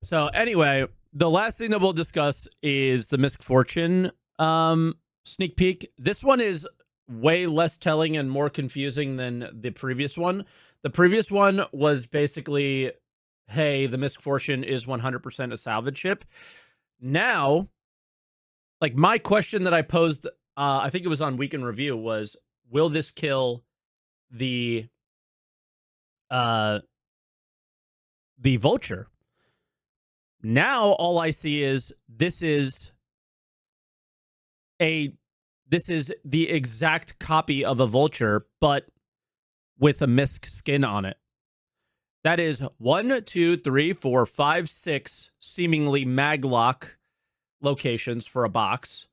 So anyway, the last thing that we'll discuss is the Misk Fortune sneak peek. This one is way less telling and more confusing than the previous one. The previous one was basically, hey, the Misk Fortune is 100% a salvage ship. Now, like my question that I posed, I think it was on Week in Review, was, will this kill the Vulture? Now all I see is this is the exact copy of a Vulture, but with a Misk skin on it. That is 1, 2, 3, 4, 5, 6 seemingly maglock locations for a box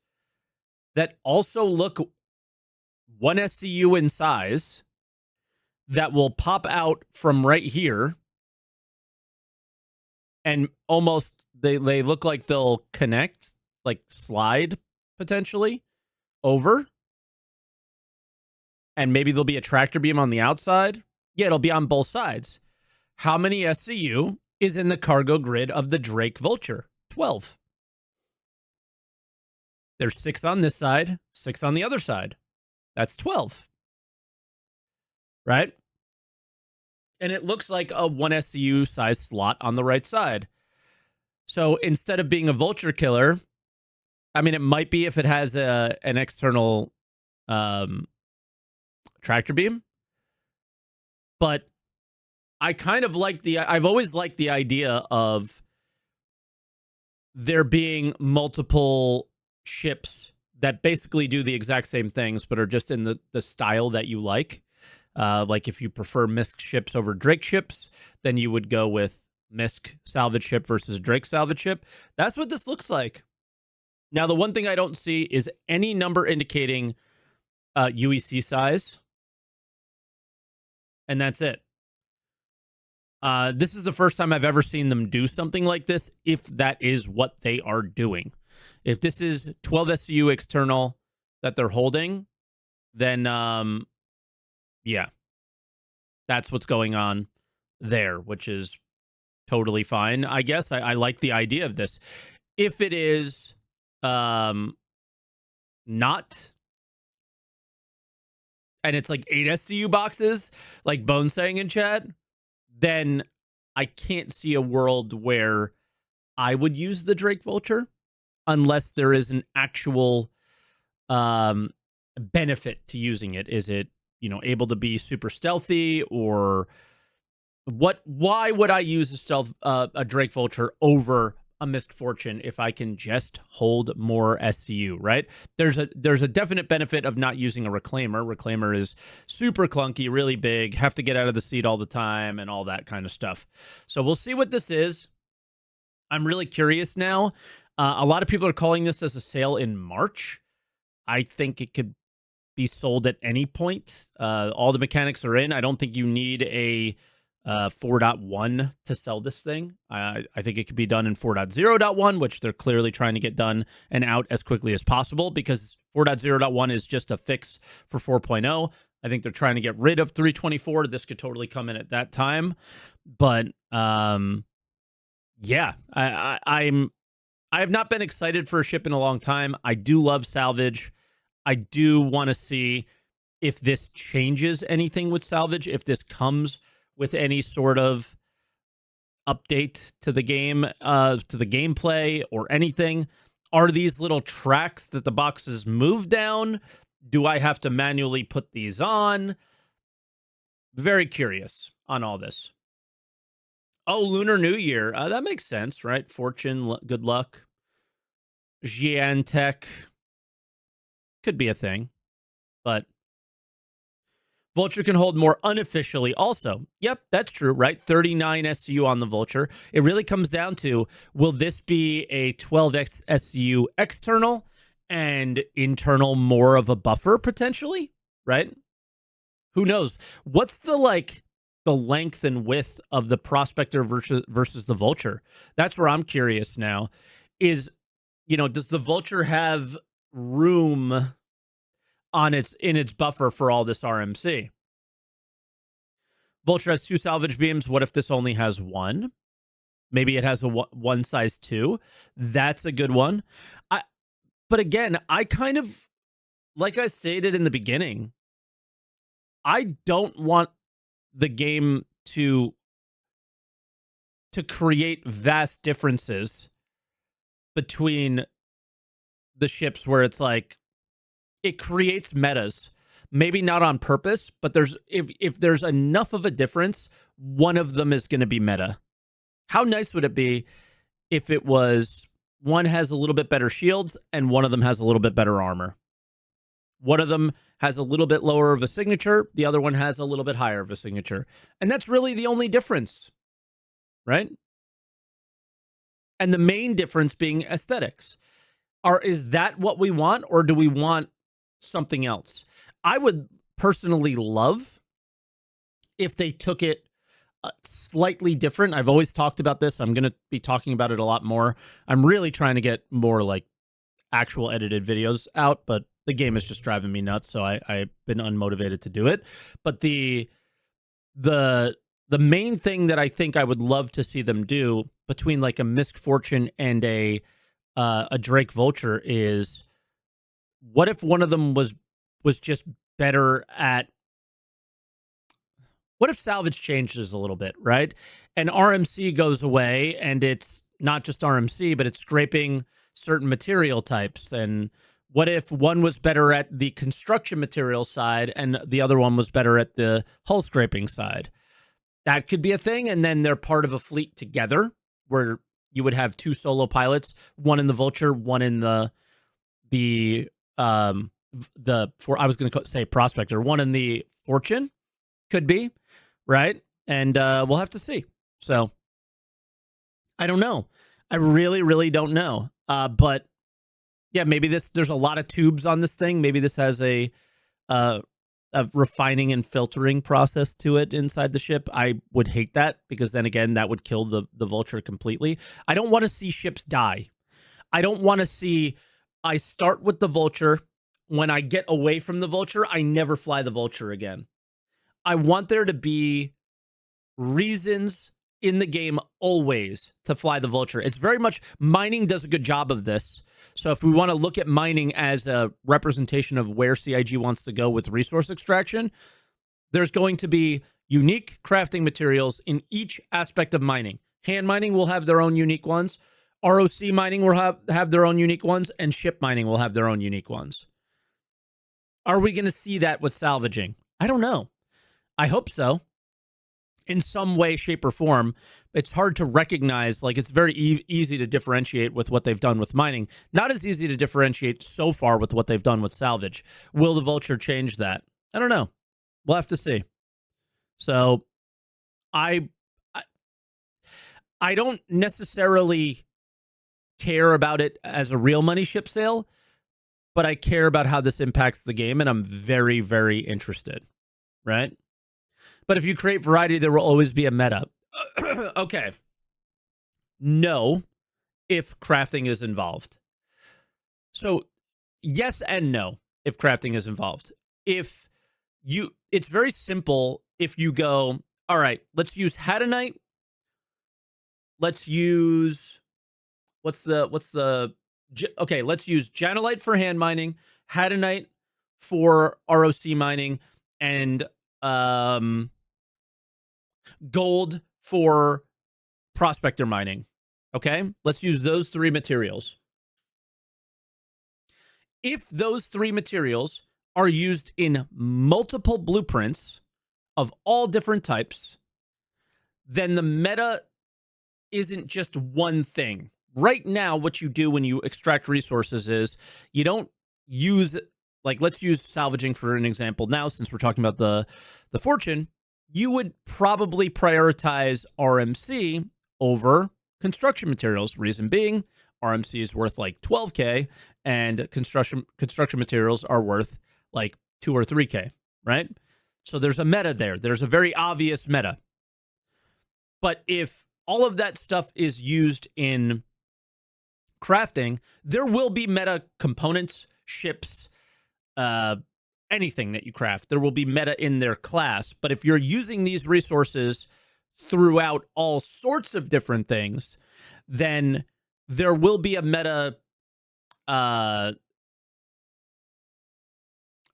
that also look 1 SCU in size that will pop out from right here. And almost they look like they'll connect, like slide potentially over. And maybe there'll be a tractor beam on the outside. Yeah, it'll be on both sides. How many SCU is in the cargo grid of the Drake Vulture? 12. There's 6 on this side, 6 on the other side. That's 12. Right? And it looks like a 1 SCU size slot on the right side. So instead of being a Vulture killer, I mean, it might be if it has an external tractor beam. But I kind of like I've always liked the idea of there being multiple ships that basically do the exact same things, but are just in the style that you like. Like if you prefer Misk ships over Drake ships, then you would go with Misk salvage ship versus Drake salvage ship. That's what this looks like. Now, the one thing I don't see is any number indicating UEC size. And that's it. This is the first time I've ever seen them do something like this, if that is what they are doing. If this is 12 SCU external that they're holding, then, yeah, that's what's going on there, which is totally fine. I guess I like the idea of this. If it is not, and it's like 8 SCU boxes, like Bone saying in chat, then I can't see a world where I would use the Drake Vulture unless there is an actual benefit to using it. Is it, able to be super stealthy, or what? Why would I use a Drake Vulture over a Misk Fortune if I can just hold more SCU, right? There's a definite benefit of not using a Reclaimer. Reclaimer is super clunky, really big, have to get out of the seat all the time and all that kind of stuff. So we'll see what this is. I'm really curious now. A lot of people are calling this as a sale in March. I think it could be sold at any point. All the mechanics are in. I don't think you need a 4.1 to sell this thing. I think it could be done in 4.0.1, which they're clearly trying to get done and out as quickly as possible, because 4.0.1 is just a fix for 4.0. I think they're trying to get rid of 324. This could totally come in at that time. But yeah, I have not been excited for a ship in a long time. I do love Salvage. I do want to see if this changes anything with Salvage, if this comes with any sort of update to the game, to the gameplay or anything. Are these little tracks that the boxes move down? Do I have to manually put these on? Very curious on all this. Oh, Lunar New Year. That makes sense, right? Fortune, good luck. Jian Tech could be a thing, but Vulture can hold more unofficially also. Yep, that's true, right? 39 SCU on the Vulture. It really comes down to, will this be a 12x SCU external and internal more of a buffer potentially, right? Who knows? What's the length and width of the Prospector versus the Vulture? That's where I'm curious now. Is, does the Vulture have room in its buffer for all this RMC? Vulture has 2 salvage beams. What if this only has 1? Maybe it has a one size two. That's a good one. But again, I kind of, like I stated in the beginning, I don't want the game to create vast differences between the ships where it's like it creates metas. Maybe not on purpose, but if there's enough of a difference, one of them is going to be meta. How nice would it be if it was one has a little bit better shields and one of them has a little bit better armor? One of them has a little bit lower of a signature. The other one has a little bit higher of a signature. And that's really the only difference, right? And the main difference being aesthetics. Is that what we want, or do we want something else? I would personally love if they took it slightly different. I've always talked about this. I'm going to be talking about it a lot more. I'm really trying to get more like actual edited videos out, but the game is just driving me nuts, so I've been unmotivated to do it. But the main thing that I think I would love to see them do between like a Mist Fortune and a Drake Vulture is, what if one of them was just better at, what if Salvage changes a little bit, right? And RMC goes away, and it's not just RMC, but it's scraping certain material types. And what if one was better at the construction material side and the other one was better at the hull scraping side? That could be a thing. And then they're part of a fleet together where you would have two solo pilots, one in the Vulture, one in I was going to say Prospector, one in the Fortune, could be, right? And we'll have to see. So I don't know. I really, really don't know. But yeah, maybe there's a lot of tubes on this thing. Maybe this has a refining and filtering process to it inside the ship. I would hate that, because then again, that would kill the Vulture completely. I don't want to see ships die. I don't want to see, I start with the Vulture. When I get away from the Vulture, I never fly the Vulture again. I want there to be reasons in the game always to fly the Vulture. It's very much, mining does a good job of this. So if we want to look at mining as a representation of where CIG wants to go with resource extraction, there's going to be unique crafting materials in each aspect of mining. Hand mining will have their own unique ones. ROC mining will have their own unique ones, and ship mining will have their own unique ones. Are we going to see that with salvaging? I don't know. I hope so. In some way, shape, or form. It's hard to recognize. Like, it's very easy to differentiate with what they've done with mining. Not as easy to differentiate so far with what they've done with salvage. Will the Vulture change that? I don't know. We'll have to see. So I don't necessarily care about it as a real money ship sale, but I care about how this impacts the game, and I'm very, very interested, right? But if you create variety, there will always be a meta. Okay. No, if crafting is involved. So yes and no, if crafting is involved. It's very simple if you go, all right, let's use Hadanite. Let's use, let's use Janolite for hand mining, Hadanite for ROC mining, and gold for prospector mining. Okay, let's use those three materials. If those three materials are used in multiple blueprints of all different types, then the meta isn't just one thing. Right now, what you do when you extract resources is you don't use, like, let's use salvaging for an example now, since we're talking about the Fortune. You would probably prioritize RMC over construction materials. Reason being, RMC is worth like 12K, and construction materials are worth like 2 or 3K, right? So there's a meta there. There's a very obvious meta. But if all of that stuff is used in crafting, there will be meta components, ships, anything that you craft. There will be meta in their class. But if you're using these resources throughout all sorts of different things, then there will be a meta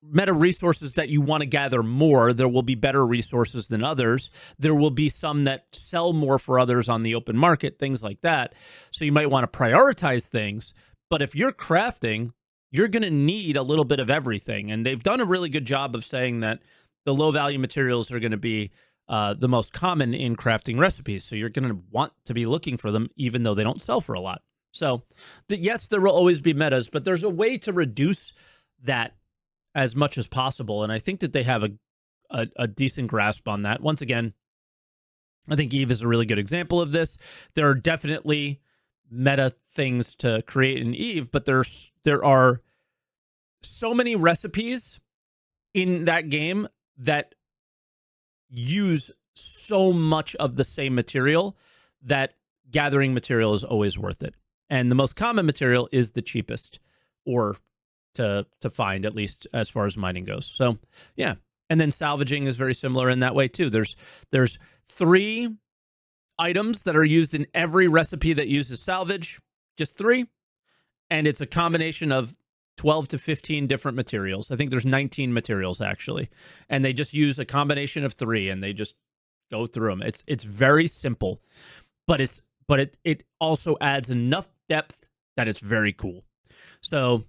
resources that you want to gather more. There will be better resources than others. There will be some that sell more for others on the open market, things like that. So you might want to prioritize things. But if you're crafting, you're going to need a little bit of everything. And they've done a really good job of saying that the low value materials are going to be the most common in crafting recipes. So you're going to want to be looking for them, even though they don't sell for a lot. So yes, there will always be metas, but there's a way to reduce that as much as possible. And I think that they have a decent grasp on that. Once again, I think Eve is a really good example of this. There are definitely meta things to create in Eve, but there are so many recipes in that game that use so much of the same material that gathering material is always worth it. And the most common material is the cheapest, or to find, at least as far as mining goes. So yeah. And then salvaging is very similar in that way too. There's 3 items that are used in every recipe that uses salvage, just 3. And it's a combination of 12 to 15 different materials. I think there's 19 materials actually. And they just use a combination of 3 and they just go through them. It's very simple, but it also adds enough depth that it's very cool. So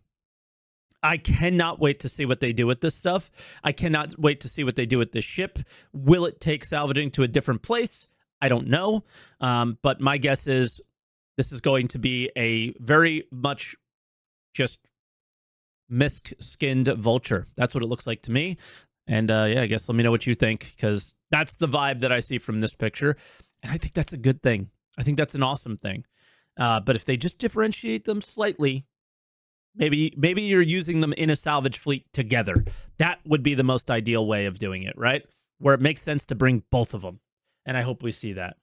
I cannot wait to see what they do with this stuff. I cannot wait to see what they do with this ship. Will it take salvaging to a different place? I don't know. But my guess is this is going to be a very much just misc-skinned vulture. That's what it looks like to me. And yeah, I guess let me know what you think, because that's the vibe that I see from this picture. And I think that's a good thing. I think that's an awesome thing. But if they just differentiate them slightly, maybe you're using them in a salvage fleet together. That would be the most ideal way of doing it, right? Where it makes sense to bring both of them. And I hope we see that.